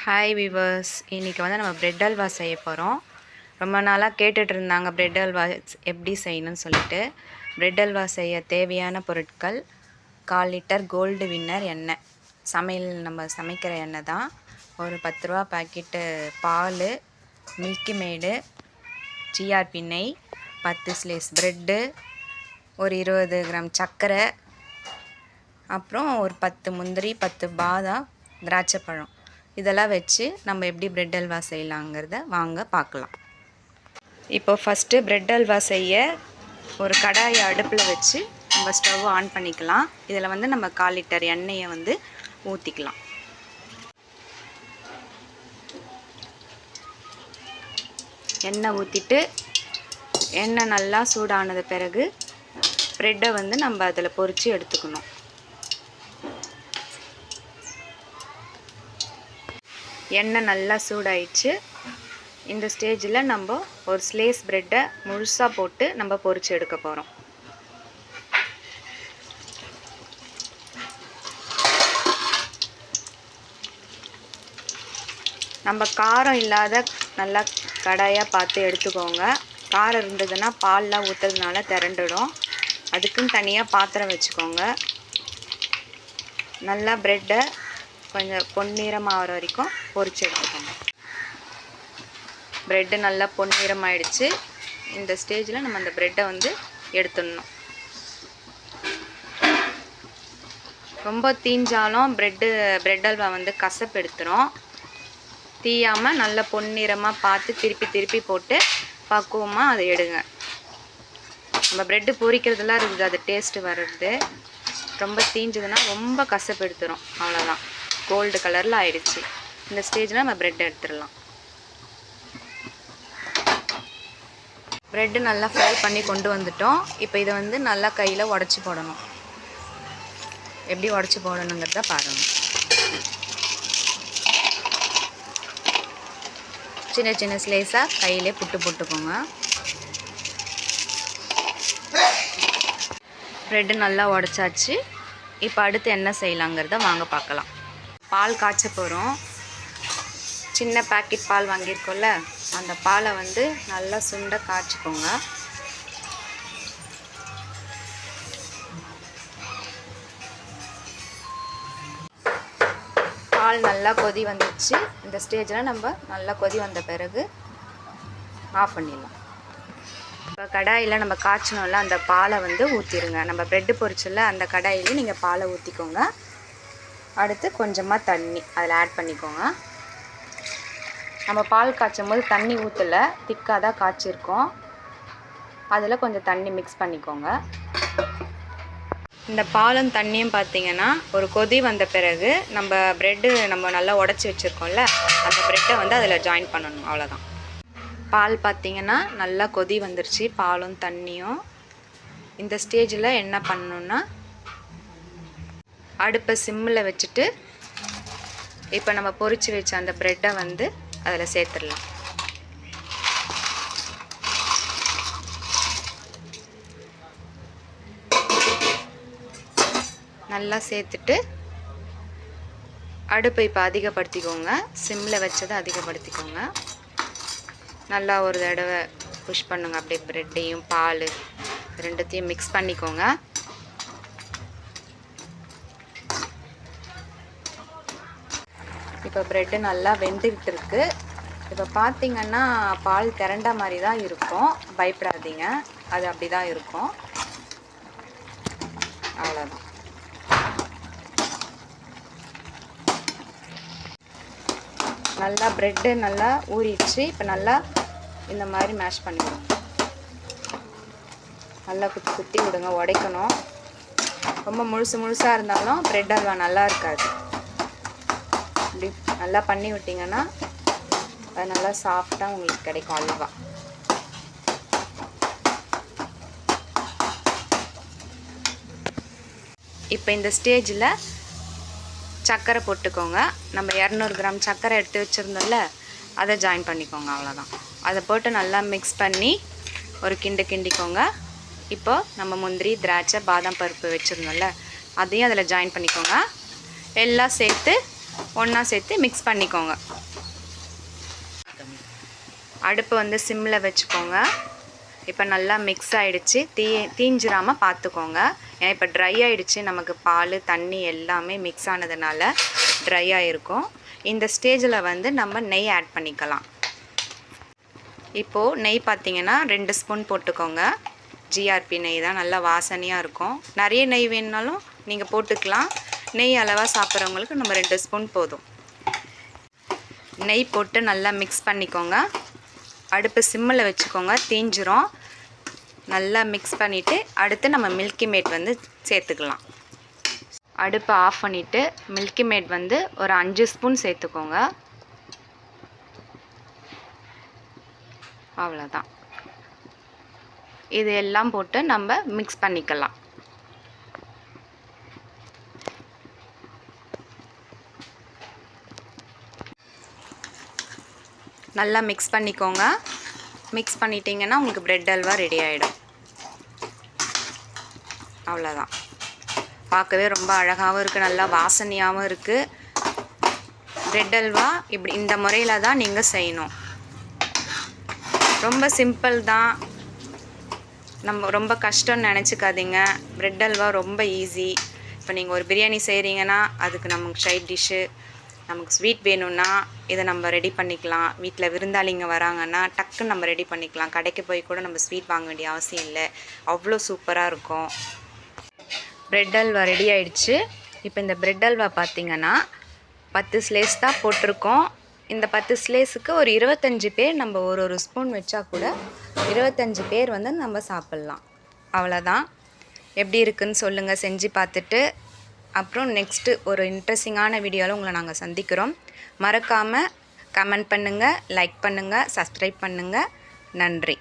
Hi viewers, இன்றைக்கி வந்து நம்ம பிரெட் அல்வா செய்ய போகிறோம். ரொம்ப நாளாக கேட்டுட்டு இருந்தாங்க பிரெட் அல்வா எப்படி செய்யணும்னு சொல்லிட்டு. பிரெட் அல்வா செய்ய தேவையான பொருட்கள்: 1/4 லிட்டர் கோல்டு வின்னர் எண்ணெய், நம்ம சமைக்கிற எண்ணெய் தான். ஒரு 10 ரூபா பாக்கெட்டு பால், மில்கி மேடு, ஜிஆர்பி நெய், 10 ஸ்லைஸ் ப்ரெட்டு, ஒரு 20 கிராம் சர்க்கரை, அப்புறம் ஒரு 10 முந்திரி, 10 பாதாம், திராட்சை பழம். இதெல்லாம் வச்சு நம்ம எப்படி பிரெட் அல்வா செய்யலாங்கிறத வாங்க பார்க்கலாம். இப்போ ஃபஸ்ட்டு பிரெட் அல்வா செய்ய ஒரு கடாயை அடுப்பில் வச்சு நம்ம ஸ்டவ் ஆன் பண்ணிக்கலாம். இதில் வந்து நம்ம 1/4 லிட்டர் எண்ணெயை வந்து ஊற்றிக்கலாம். எண்ணெய் ஊற்றிட்டு எண்ணெய் நல்லா சூடானது பிறகு ப்ரெட்டை வந்து நம்ம அதில் பொரித்து எடுத்துக்கணும். எண்ணெய் நல்லா சூடாயிடுச்சு. இந்த ஸ்டேஜில் நம்ம ஒரு ஸ்லைஸ் ப்ரெட்டை முழுசாக போட்டு நம்ம பொரித்து எடுக்க போகிறோம். நம்ம காரம் இல்லாத நல்லா கடாயாக பார்த்து எடுத்துக்கோங்க. காரம் இருந்ததுன்னா பால்லாம் ஊற்றுறதுனால திரண்டுடும். அதுக்குன்னு தனியாக பாத்திரம் வச்சுக்கோங்க. நல்லா ப்ரெட்டை கொஞ்சம் பொன்னிறமாகிற வரைக்கும் பொரிச்சு எடுத்துக்கோங்க. ப்ரெட்டு நல்லா பொன்னிறமாயிடுச்சு. இந்த ஸ்டேஜில் நம்ம அந்த ப்ரெட்டை வந்து எடுத்துடணும். ரொம்ப தீஞ்சாலும் ப்ரெட் அல்வா வந்து கசப்பு எடுத்துரும். தீயாமல் நல்ல பொன்னிறமாக பார்த்து திருப்பி போட்டு பக்குவமாக அதை எடுங்க. நம்ம ப்ரெட்டு பொரிக்கிறதுலாம் இருக்குது, அது டேஸ்ட்டு வர்றது. ரொம்ப தீஞ்சதுன்னா ரொம்ப கசப்பு எடுத்துரும். அவ்வளோதான், கோல்டு கலரில் ஆயிடுச்சு. இந்த ஸ்டேஜில் நம்ம ப்ரெட் எடுத்துடலாம். ப்ரெட்டு நல்லா ஃப்ரை பண்ணி கொண்டு வந்துட்டோம். இப்போ இதை வந்து நல்லா கையில் உடச்சி போடணும். எப்படி உடச்சி போடணுங்கிறத பாருங்கள். சின்ன சின்ன ஸ்லைஸாக கையிலே போட்டுக்கோங்க. ப்ரெட்டு நல்லா உடச்சாச்சு. இப்போ அடுத்து என்ன செய்யலாங்கிறத வாங்க பார்க்கலாம். பால் காய்ச்ச போகிறோம். சின்ன பாக்கெட் பால் வாங்கியிருக்கோம்ல, அந்த பாலை வந்து நல்லா சுண்ட காய்ச்சிக்கோங்க. பால் நல்லா கொதி வந்துடுச்சு. இந்த ஸ்டேஜில் நம்ம நல்லா கொதி வந்த பிறகு ஆஃப் பண்ணிடலாம். இப்போ கடாயில் நம்ம காய்ச்சணும்ல, அந்த பாலை வந்து ஊற்றிடுங்க. நம்ம ப்ரெட்டு பொரிச்சல அந்த கடாயிலே நீங்கள் பாலை ஊற்றிக்கோங்க. அடுத்து கொஞ்சமாக தண்ணி அதில் ஆட் பண்ணிக்கோங்க. நம்ம பால் காய்ச்சும் போது தண்ணி ஊற்றலை, திக்காக தான் காய்ச்சிருக்கோம். அதில் கொஞ்சம் தண்ணி மிக்ஸ் பண்ணிக்கோங்க. இந்த பாலும் தண்ணியும் பார்த்திங்கன்னா ஒரு கொதி வந்த பிறகு நம்ம நல்லா உடச்சி வச்சுருக்கோம்ல, அந்த ப்ரெட்டை வந்து அதில் ஜாயின் பண்ணணும். அவ்வளோதான். பால் பார்த்திங்கன்னா நல்லா கொதி வந்துருச்சு, பாலும் தண்ணியும். இந்த ஸ்டேஜில் என்ன பண்ணணுன்னா, அடுப்பை சிம்மில் வச்சுட்டு இப்போ நம்ம பொரிச்சு வச்ச அந்த ப்ரெட்டை வந்து அதில் சேர்த்துடலாம். நல்லா சேர்த்துட்டு அடுப்பை இப்போ அதிகப்படுத்திக்கோங்க. சிம்மில் வச்சதை அதிகப்படுத்திக்கோங்க. நல்லா ஒரு தடவை புஷ் பண்ணுங்க. அப்படியே ப்ரெட்டையும் பால் ரெண்டுத்தையும் மிக்ஸ் பண்ணிக்கோங்க. இப்போ ப்ரெட்டு நல்லா வெந்துக்கிட்டு இருக்கு. இப்போ பார்த்திங்கன்னா பால் திரண்ட மாதிரி தான் இருக்கும். பயப்படாதீங்க, அது அப்படி தான் இருக்கும். அவ்வளோதான். நல்லா ப்ரெட்டு நல்லா ஊறிடுச்சு. இப்போ நல்லா இந்த மாதிரி மேஷ் பண்ணிவிடுங்க. நல்லா குத்தி விடுங்க, உடைக்கணும். ரொம்ப முழுசாக இருந்தாலும் ப்ரெட் அல்வா நல்லா இருக்காது. இப்படி நல்லா பண்ணி விட்டிங்கன்னா அது நல்லா சாஃப்டாக உங்களுக்கு கிடைக்கும் அல்வா. இப்போ இந்த ஸ்டேஜில் சர்க்கரை போட்டுக்கோங்க. நம்ம 200 கிராம் சர்க்கரை எடுத்து வச்சுருந்தோம்ல, அதை ஜாயின் பண்ணிக்கோங்க. அவ்வளோதான். அதை போட்டு நல்லா மிக்ஸ் பண்ணி ஒரு கிண்டிக்கோங்க. இப்போ நம்ம முந்திரி, திராட்சை, பாதாம் பருப்பு வச்சுருந்தோம்ல, அதையும் அதில் ஜாயின் பண்ணிக்கோங்க. எல்லாம் சேர்த்து ஒன்றா சேர்த்து மிக்ஸ் பண்ணிக்கோங்க. அடுப்பு வந்து சிம்மில் வச்சுக்கோங்க. இப்போ நல்லா மிக்ஸ் ஆகிடுச்சு. தீஞ்சிராமல் பார்த்துக்கோங்க. ஏன்னா இப்போ ட்ரை ஆகிடுச்சு, நமக்கு பால் தண்ணி எல்லாமே மிக்ஸ் ஆனதுனால ட்ரை ஆகிருக்கும். இந்த ஸ்டேஜில் வந்து நம்ம நெய் ஆட் பண்ணிக்கலாம். இப்போது நெய் பார்த்திங்கன்னா 2 ஸ்பூன் போட்டுக்கோங்க. ஜிஆர்பி நெய் தான், நல்லா வாசனையாக இருக்கும். நிறைய நெய் வேணுனாலும் நீங்கள் போட்டுக்கலாம். நெய் அளவாக சாப்பிட்றவங்களுக்கு நம்ம 2 ஸ்பூன் போதும். நெய் போட்டு நல்லா மிக்ஸ் பண்ணிக்கோங்க. அடுப்பு சிம்மில் வச்சுக்கோங்க, தீஞ்சிரும். நல்லா மிக்ஸ் பண்ணிவிட்டு அடுத்து நம்ம மில்கி மேட் வந்து சேர்த்துக்கலாம். அடுப்பை ஆஃப் பண்ணிவிட்டு மில்கி மேட் வந்து ஒரு 5 ஸ்பூன் சேர்த்துக்கோங்க. அவ்வளோதான். இது எல்லாம் போட்டு நம்ம மிக்ஸ் பண்ணிக்கலாம். நல்லா மிக்ஸ் பண்ணிக்கோங்க. மிக்ஸ் பண்ணிட்டீங்கன்னா உங்களுக்கு பிரெட் அல்வா ரெடி ஆகிடும். அவ்வளோதான். பார்க்கவே ரொம்ப அழகாகவும் இருக்குது, நல்லா வாசனையாகவும் இருக்குது. பிரெட் அல்வா இப்படி இந்த முறையில் தான் நீங்கள் செய்யணும். ரொம்ப சிம்பிள் தான், நம்ம ரொம்ப கஷ்டம்னு நினச்சிக்காதீங்க. பிரெட் அல்வா ரொம்ப ஈஸி. இப்போ நீங்கள் ஒரு பிரியாணி செய்கிறீங்கன்னா அதுக்கு நமக்கு சைட் டிஷ்ஷு, நமக்கு ஸ்வீட் வேணும்னா இதை நம்ம ரெடி பண்ணிக்கலாம். வீட்டில் விருந்தாளிங்க வராங்கன்னா டக்குன்னு நம்ம ரெடி பண்ணிக்கலாம். கடைக்கு போய் கூட நம்ம ஸ்வீட் வாங்க வேண்டிய அவசியம் இல்லை. அவ்வளோ சூப்பராக இருக்கும். பிரெட் அல்வா ரெடி ஆயிடுச்சு. இப்போ இந்த பிரெட் அல்வா பார்த்திங்கன்னா 10 ஸ்லேஸ் தான் போட்டிருக்கோம். இந்த 10 ஸ்லேஸுக்கு ஒரு 25 பேர் நம்ம ஒரு ஸ்பூன் வச்சா கூட 25 பேர் வந்து நம்ம சாப்பிட்லாம். அவ்வளோதான். எப்படி இருக்குதுன்னு சொல்லுங்கள் செஞ்சு பார்த்துட்டு. அப்புறம் நெக்ஸ்ட்டு ஒரு இன்ட்ரெஸ்டிங்கான வீடியோவில் உங்களை நாங்கள் சந்திக்கிறோம். மறக்காமல் கமெண்ட் பண்ணுங்கள், லைக் பண்ணுங்கள், சப்ஸ்கிரைப் பண்ணுங்கள். நன்றி.